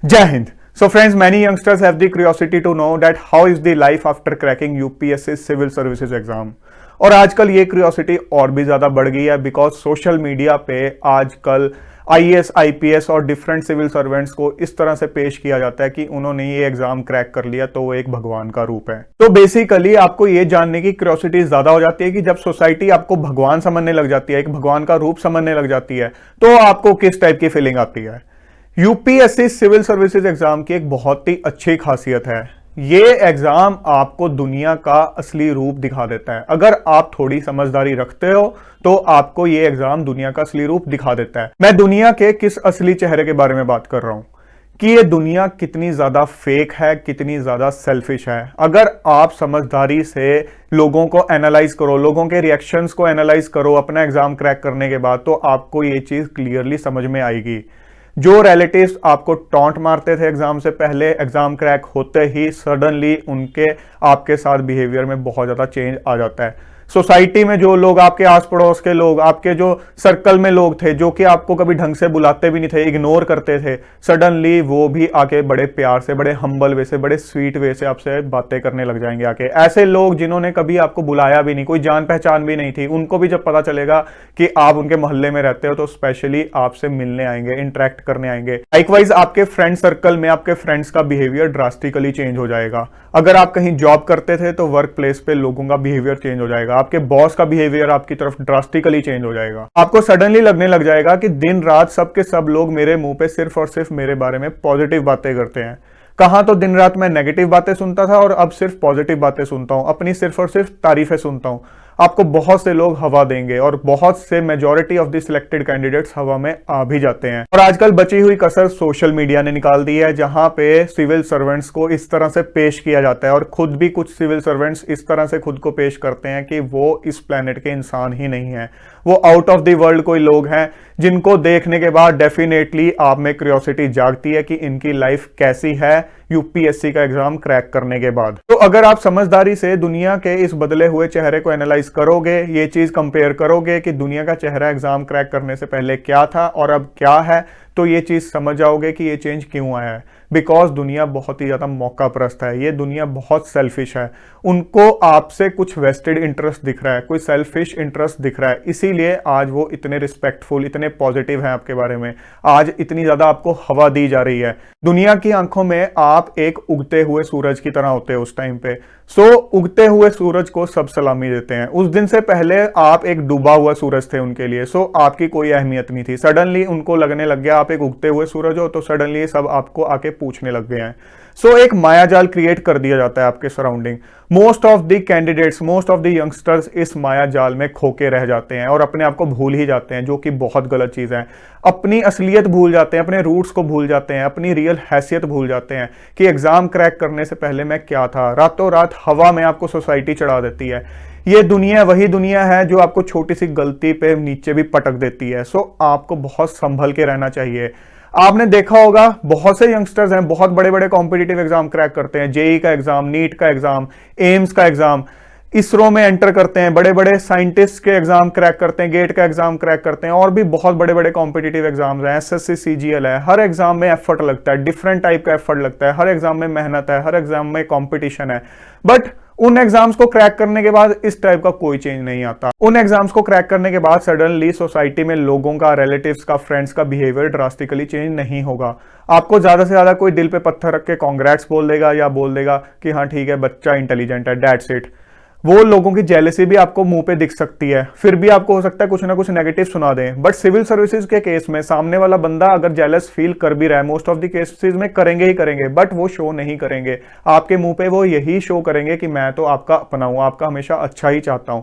Jai Hind. So friends, many youngsters have the curiosity to know that how is the life after cracking UPSC Civil Services exam. और आजकल ये curiosity और भी ज़्यादा बढ़ गई है बिकॉज सोशल मीडिया पे आजकल आईएएस, आईपीएस और डिफरेंट सिविल सर्वेंट्स को इस तरह से पेश किया जाता है कि उन्होंने ये एग्जाम क्रैक कर लिया तो वो एक भगवान का रूप है। तो बेसिकली आपको ये जानने की क्यूरियोसिटी ज्यादा हो जाती है कि जब सोसाइटी आपको भगवान समझने लग जाती है, एक भगवान का रूप समझने लग जाती है, तो आपको किस टाइप की फीलिंग आती है। यूपीएससी सिविल सर्विसेज एग्जाम की एक बहुत ही अच्छी खासियत है, ये एग्जाम आपको दुनिया का असली रूप दिखा देता है। अगर आप थोड़ी समझदारी रखते हो तो आपको ये एग्जाम दुनिया का असली रूप दिखा देता है। मैं दुनिया के किस असली चेहरे के बारे में बात कर रहा हूं कि ये दुनिया कितनी ज्यादा फेक है, कितनी ज्यादा सेल्फिश है। अगर आप समझदारी से लोगों को एनालाइज करो, लोगों के रिएक्शंस को एनालाइज करो अपना एग्जाम क्रैक करने के बाद, तो आपको ये चीज क्लियरली समझ में आएगी। जो रिलेटिव्स आपको टॉन्ट मारते थे एग्जाम से पहले, एग्जाम क्रैक होते ही सडनली उनके आपके साथ बिहेवियर में बहुत ज्यादा चेंज आ जाता है। सोसाइटी में जो लोग, आपके आस पड़ोस के लोग, आपके जो सर्कल में लोग थे जो कि आपको कभी ढंग से बुलाते भी नहीं थे, इग्नोर करते थे, सडनली वो भी आके बड़े प्यार से, बड़े हम्बल वे से, बड़े स्वीट वे से आपसे बातें करने लग जाएंगे आके। ऐसे लोग जिन्होंने कभी आपको बुलाया भी नहीं, कोई जान पहचान भी नहीं थी, उनको भी जब पता चलेगा कि आप उनके मोहल्ले में रहते हो तो स्पेशली आपसे मिलने आएंगे, इंटरेक्ट करने आएंगे। लाइकवाइज आपके फ्रेंड सर्कल में आपके फ्रेंड्स का बिहेवियर ड्रास्टिकली चेंज हो जाएगा। अगर आप कहीं जॉब करते थे तो वर्क प्लेस पे लोगों का बिहेवियर चेंज हो जाएगा, आपके बॉस का बिहेवियर आपकी तरफ ड्रास्टिकली चेंज हो जाएगा। आपको सडनली लगने लग जाएगा कि दिन रात सब के सब लोग मेरे मुंह पे सिर्फ और सिर्फ मेरे बारे में पॉजिटिव बातें करते हैं। कहां तो दिन रात मैं नेगेटिव बातें सुनता था और अब सिर्फ पॉजिटिव बातें सुनता हूं, अपनी सिर्फ और सिर्फ तारीफें सुनता हूं। आपको बहुत से लोग हवा देंगे और बहुत से majority of the selected candidates हवा में आ भी जाते हैं। और आजकल बची हुई कसर सोशल मीडिया ने निकाल दी है, जहां पे सिविल सर्वेंट्स को इस तरह से पेश किया जाता है और खुद भी कुछ सिविल सर्वेंट्स इस तरह से खुद को पेश करते हैं कि वो इस प्लेनेट के इंसान ही नहीं है, वो आउट ऑफ द वर्ल्ड कोई लोग हैं जिनको देखने के बाद डेफिनेटली आप में क्यूरियोसिटी जागती है कि इनकी लाइफ कैसी है यूपीएससी का एग्जाम क्रैक करने के बाद। तो अगर आप समझदारी से दुनिया के इस बदले हुए चेहरे को एनालाइज करोगे, ये चीज कंपेयर करोगे कि दुनिया का चेहरा एग्जाम क्रैक करने से पहले क्या था और अब क्या है, तो ये चीज समझ जाओगे कि ये चेंज क्यों आया है। बिकॉज दुनिया बहुत ही ज्यादा मौका परस्त है, ये दुनिया बहुत सेल्फिश है, उनको आपसे कुछ वेस्टेड इंटरेस्ट दिख रहा है, कोई सेल्फिश इंटरेस्ट दिख रहा है, इसीलिए आज वो इतने रिस्पेक्टफुल, इतने पॉजिटिव हैं आपके बारे में, आज इतनी ज्यादा आपको हवा दी जा रही है। दुनिया की आंखों में आप एक उगते हुए सूरज की तरह होते हो उस टाइम पे। उगते हुए सूरज को सब सलामी देते हैं। उस दिन से पहले आप एक डूबा हुआ सूरज थे उनके लिए, आपकी कोई अहमियत नहीं थी। सडनली उनको लगने लग गया आप एक उगते हुए सूरज हो, तो सडनली सब आपको आके पूछने लग गए हैं। एक मायाजाल क्रिएट कर दिया जाता है आपके surrounding. Most of the candidates, most of the youngsters इस मायाजाल में खोके रह जाते हैं और अपने आप को भूल ही जाते हैं, जो कि बहुत गलत चीज है। अपनी असलियत भूल जाते हैं, अपने रूट्स को भूल जाते हैं, अपनी रियल हैसियत भूल जाते हैं कि एग्जाम क्रैक करने से पहले मैं क्या था। रातों रात हवा में आपको सोसाइटी चढ़ा देती है। ये दुनिया वही दुनिया है जो आपको छोटी सी गलती पे नीचे भी पटक देती है। आपको बहुत संभल के रहना चाहिए। आपने देखा होगा बहुत से यंगस्टर्स हैं, बहुत बड़े बड़े कॉम्पिटिटिव एग्जाम क्रैक करते हैं, जेई का एग्जाम, नीट का एग्जाम, एम्स का एग्जाम, इसरो में एंटर करते हैं, बड़े बड़े साइंटिस्ट के एग्जाम क्रैक करते हैं, गेट का एग्जाम क्रैक करते हैं, और भी बहुत बड़े बड़े कॉम्पिटिटिव एग्जाम्स हैं, एसएससी, सीजीएल है। हर एग्जाम में एफर्ट लगता है, डिफरेंट टाइप का एफर्ट लगता है, हर एग्जाम में मेहनत है, हर एग्जाम में कॉम्पिटिशन है। बट उन एग्जाम्स को क्रैक करने के बाद इस टाइप का कोई चेंज नहीं आता। उन एग्जाम्स को क्रैक करने के बाद सडनली सोसाइटी में लोगों का, रिलेटिव्स का, फ्रेंड्स का बिहेवियर ड्रास्टिकली चेंज नहीं होगा। आपको ज्यादा से ज्यादा कोई दिल पे पत्थर रख के कांग्रेट्स बोल देगा या बोल देगा कि हाँ ठीक है बच्चा इंटेलिजेंट है, दैट्स इट। वो लोगों की जेलसी भी आपको मुंह पे दिख सकती है, फिर भी आपको हो सकता है कुछ ना कुछ नेगेटिव सुना दें। बट सिविल सर्विसेज के केस में सामने वाला बंदा अगर जेलस फील कर भी रहा है, मोस्ट ऑफ द केसेस में करेंगे ही करेंगे, बट वो शो नहीं करेंगे आपके मुंह पे। वो यही शो करेंगे कि मैं तो आपका अपना हूं, आपका हमेशा अच्छा ही चाहता हूं।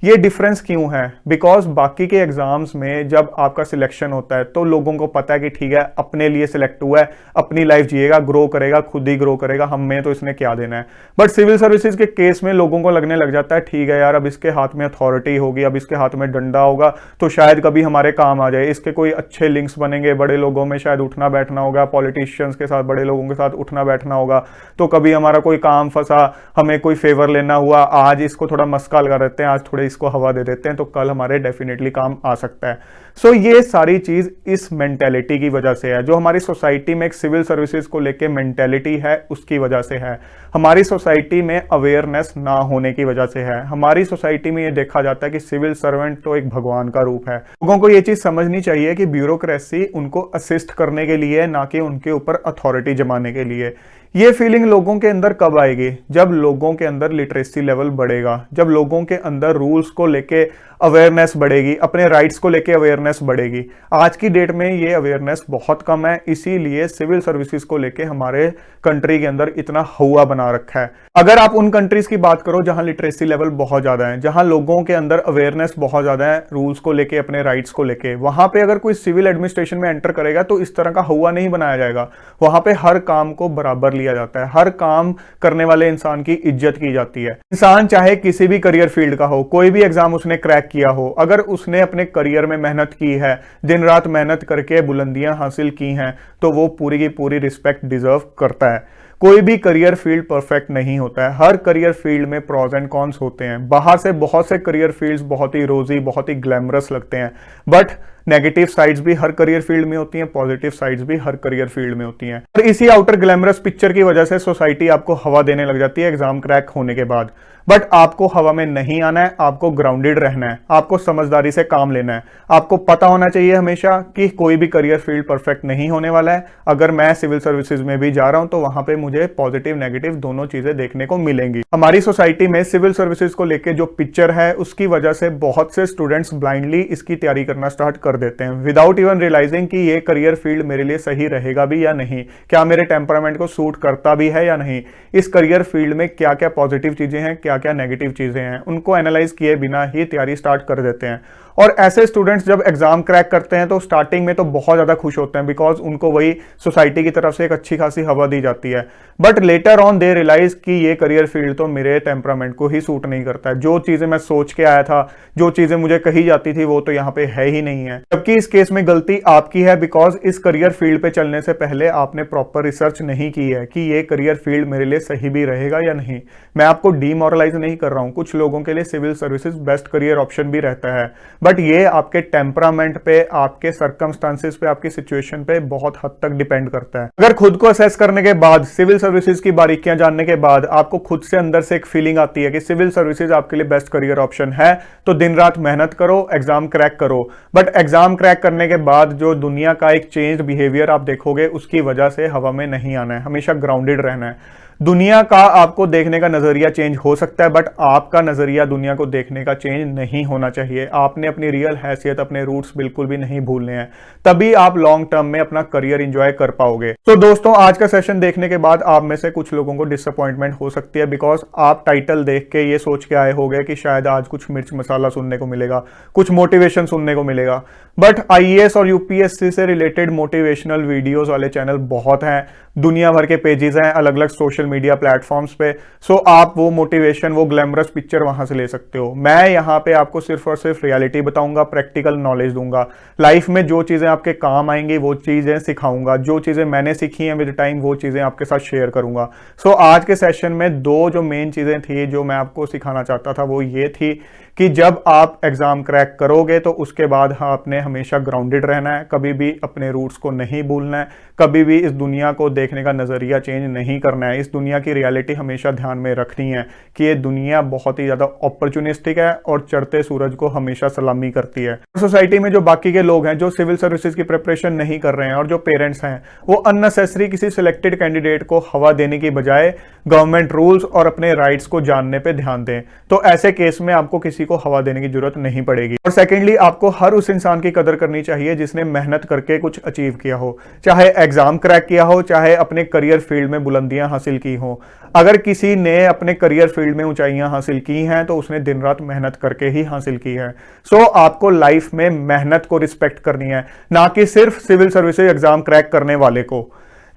ये डिफरेंस क्यों है? बिकॉज बाकी के एग्जाम्स में जब आपका सिलेक्शन होता है तो लोगों को पता है कि ठीक है अपने लिए सिलेक्ट हुआ है, अपनी लाइफ जिएगा, ग्रो करेगा, खुद ही ग्रो करेगा, हमें तो इसने क्या देना है। बट सिविल सर्विसेज के केस में लोगों को लगने लग जाता है ठीक है यार अब इसके हाथ में अथॉरिटी होगी, अब इसके हाथ में डंडा होगा तो शायद कभी हमारे काम आ जाए, इसके कोई अच्छे लिंक्स बनेंगे, बड़े लोगों में शायद उठना बैठना होगा, पॉलिटिशियंस के साथ, बड़े लोगों के साथ उठना बैठना होगा, तो कभी हमारा कोई काम फंसा, हमें कोई फेवर लेना हुआ, आज इसको थोड़ा मस्का लगा देते हैं, आज थोड़े इसको हवा दे देते हैं, तो कल हमारे डेफिनेटली काम आ सकता है। सो ये सारी चीज इस मेंटेलिटी की वजह से है, जो हमारी सोसाइटी में एक सिविल सर्विसेज को लेके मेंटेलिटी है उसकी वजह से है, हमारी सोसाइटी में अवेयरनेस ना होने की वजह से है। हमारी सोसाइटी में ये देखा जाता है कि सिविल सर्वेंट तो एक भगवान का रूप है। लोगों को ये चीज समझनी चाहिए कि ब्यूरोक्रेसी उनको असिस्ट करने के लिए, ना कि उनके ऊपर अथॉरिटी जमाने के लिए। ये फीलिंग लोगों के अंदर कब आएगी? जब लोगों के अंदर लिटरेसी लेवल बढ़ेगा, जब लोगों के अंदर रूल्स को लेके अवेयरनेस बढ़ेगी, अपने राइट्स को लेके अवेयरनेस बढ़ेगी। आज की डेट में ये अवेयरनेस बहुत कम है, इसीलिए सिविल सर्विसेज को लेके हमारे कंट्री के अंदर इतना हुआ बना रखा है। अगर आप उन कंट्रीज की बात करो जहां लिटरेसी लेवल बहुत ज्यादा है, जहां लोगों के अंदर अवेयरनेस बहुत ज्यादा है रूल्स को लेके, अपने राइट्स को लेके, वहां पे अगर कोई सिविल एडमिनिस्ट्रेशन में एंटर करेगा तो इस तरह का हुआ नहीं बनाया जाएगा। वहां पे हर काम को बराबर लिया जाता है, हर काम करने वाले इंसान की इज्जत की जाती है। इंसान चाहे किसी भी करियर फील्ड का हो, कोई भी एग्जाम उसने क्रैक किया हो, अगर उसने अपने करियर में मेहनत की है, दिन रात मेहनत करके बुलंदियां हासिल की हैं, तो वो पूरी की पूरी रिस्पेक्ट डिजर्व करता है। कोई भी करियर फील्ड परफेक्ट नहीं होता है, हर करियर फील्ड में प्रॉज एंड कॉन्स होते हैं। बाहर से बहुत से करियर फील्ड्स बहुत ही रोजी, बहुत ही ग्लैमरस लगते हैं, बट नेगेटिव साइड्स भी हर करियर फील्ड में होती हैं, पॉजिटिव साइड्स भी हर करियर फील्ड में होती हैं। और इसी आउटर ग्लैमरस पिक्चर की वजह से सोसाइटी आपको हवा देने लग जाती है एग्जाम क्रैक होने के बाद। बट आपको हवा में नहीं आना है, आपको ग्राउंडेड रहना है, आपको समझदारी से काम लेना है। आपको पता होना चाहिए हमेशा कि कोई भी करियर फील्ड परफेक्ट नहीं होने वाला है। अगर मैं सिविल सर्विसेज में भी जा रहा हूं तो वहां पे मुझे पॉजिटिव नेगेटिव दोनों चीजें देखने को मिलेंगी। हमारी सोसाइटी में सिविल सर्विसेज को लेकर जो पिक्चर है उसकी वजह से बहुत से स्टूडेंट्स ब्लाइंडली इसकी तैयारी करना स्टार्ट कर देते हैं विदाउट इवन रियलाइजिंग कि ये करियर फील्ड मेरे लिए सही रहेगा भी या नहीं, क्या मेरे टेम्परामेंट को सूट करता भी है या नहीं, इस करियर फील्ड में क्या क्या पॉजिटिव चीजें हैं, क्या क्या नेगेटिव चीजें हैं, उनको एनालाइज किए बिना ही तैयारी स्टार्ट कर देते हैं। और ऐसे स्टूडेंट्स जब एग्जाम क्रैक करते हैं तो स्टार्टिंग में तो बहुत ज्यादा खुश होते हैं, बिकॉज उनको वही सोसाइटी की तरफ से एक अच्छी खासी हवा दी जाती है। But later on they realise कि ये करियर फील्ड तो मेरे टेम्परामेंट को ही सूट नहीं करता है, जो चीजें मैं सोच के आया था, जो चीजें मुझे कही जाती थी वो तो यहाँ पे है ही नहीं है। जबकि इस केस में गलती आपकी है, बिकॉज इस करियर फील्ड पे चलने से पहले आपने प्रॉपर रिसर्च नहीं की है कि ये करियर फील्ड मेरे लिए सही भी रहेगा या नहीं। मैं आपको डीमोरलाइज नहीं कर रहा हूं, कुछ लोगों के लिए civil services best career option भी रहता है, बट ये आपके टेम्परामेंट पे, आपके सर्कमस्टांसेस पे, आपकी सिचुएशन पे बहुत हद तक डिपेंड करता है। अगर खुद को असेस करने के बाद, सिविल सर्विसेज की बारीकियां जानने के बाद आपको खुद से अंदर से एक फीलिंग आती है कि सिविल सर्विसेज आपके लिए बेस्ट करियर ऑप्शन है, तो दिन रात मेहनत करो, एग्जाम क्रैक करो। बट एग्जाम क्रैक करने के बाद जो दुनिया का एक चेंज बिहेवियर आप देखोगे, उसकी वजह से हवा में नहीं आना है, हमेशा ग्राउंडेड रहना है। दुनिया का आपको देखने का नजरिया चेंज हो सकता है, बट आपका नजरिया दुनिया को देखने का चेंज नहीं होना चाहिए। आपने अपनी रियल हैसियत, अपने रूट्स बिल्कुल भी नहीं भूलने हैं, तभी आप लॉन्ग टर्म में अपना करियर एंजॉय कर पाओगे। तो दोस्तों, आज का सेशन देखने के बाद आप में से कुछ लोगों को डिसअपॉइंटमेंट हो सकती है, बिकॉज आप टाइटल देख के ये सोच के आए होंगे कि शायद आज कुछ मिर्च मसाला सुनने को मिलेगा, कुछ मोटिवेशन सुनने को मिलेगा। बट आईएएस और यूपीएससी से रिलेटेड मोटिवेशनल वीडियोस वाले चैनल बहुत हैं, दुनिया भर के पेजेस हैं अलग अलग सोशल मीडिया प्लेटफॉर्म्स पे। सो आप वो मोटिवेशन, वो ग्लैमरस पिक्चर वहां से ले सकते हो। मैं यहाँ पे आपको सिर्फ और सिर्फ रियलिटी बताऊंगा, प्रैक्टिकल नॉलेज दूंगा, लाइफ में जो चीजें आपके काम आएंगी वो चीजें सिखाऊंगा, जो चीजें मैंने सीखी हैं विद टाइम वो चीजें आपके साथ शेयर करूंगा। सो आज के सेशन में दो जो मेन चीजें थी जो मैं आपको सिखाना चाहता था वो ये थी कि जब आप एग्जाम क्रैक करोगे तो उसके बाद आपने हमेशा ग्राउंडेड रहना है, कभी भी अपने रूट्स को नहीं भूलना है, कभी भी इस दुनिया को देखने का नजरिया चेंज नहीं करना है। इस दुनिया की रियलिटी हमेशा ध्यान में रखनी है कि ये दुनिया बहुत ही ज्यादा अपॉर्चुनिस्टिक है और चढ़ते सूरज को हमेशा सलामी करती है। सोसाइटी में जो बाकी के लोग हैं जो सिविल सर्विसेज की प्रिपरेशन नहीं कर रहे हैं और जो पेरेंट्स हैं वो अननेसेसरी किसी सिलेक्टेड कैंडिडेट को हवा देने की बजाय गवर्नमेंट रूल्स और अपने राइट्स को जानने पे ध्यान दें, तो ऐसे केस में आपको किसी को हवा देने की जरूरत नहीं पड़ेगी। और सेकेंडली, आपको हर उस इंसान की कदर करनी चाहिए जिसने मेहनत करके कुछ अचीव किया हो, चाहे एग्जाम क्रैक किया हो, चाहे अपने करियर फील्ड में बुलंदियां हासिल की हो। अगर किसी ने अपने करियर फील्ड में ऊंचाइयां हासिल की हैं तो उसने दिन रात मेहनत करके ही हासिल की है। सो आपको लाइफ में मेहनत को रिस्पेक्ट करनी है, ना कि सिर्फ सिविल सर्विसेज एग्जाम क्रैक करने वाले को।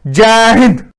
जय हिंद।